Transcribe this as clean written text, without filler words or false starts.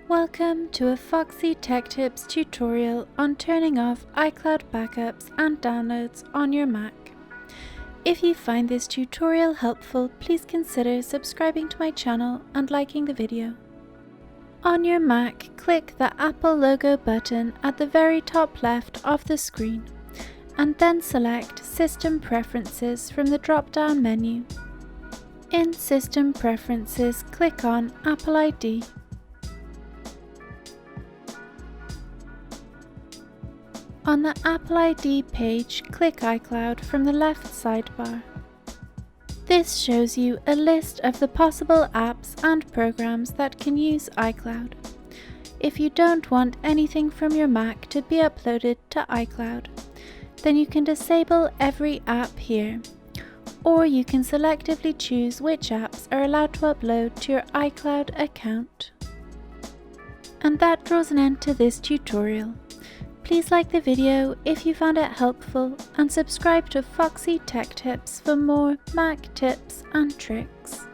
Welcome to a Foxy Tech Tips tutorial on turning off iCloud backups and downloads on your Mac. If you find this tutorial helpful, please consider subscribing to my channel and liking the video. On your Mac, click the Apple logo button at the very top left of the screen, and then select System Preferences from the drop-down menu. In System Preferences, click on Apple ID. On the Apple ID page, click iCloud from the left sidebar. This shows you a list of the possible apps and programs that can use iCloud. If you don't want anything from your Mac to be uploaded to iCloud, then you can disable every app here, or you can selectively choose which apps are allowed to upload to your iCloud account. And that draws an end to this tutorial. Please like the video if you found it helpful and subscribe to Foxy Tech Tips for more Mac tips and tricks.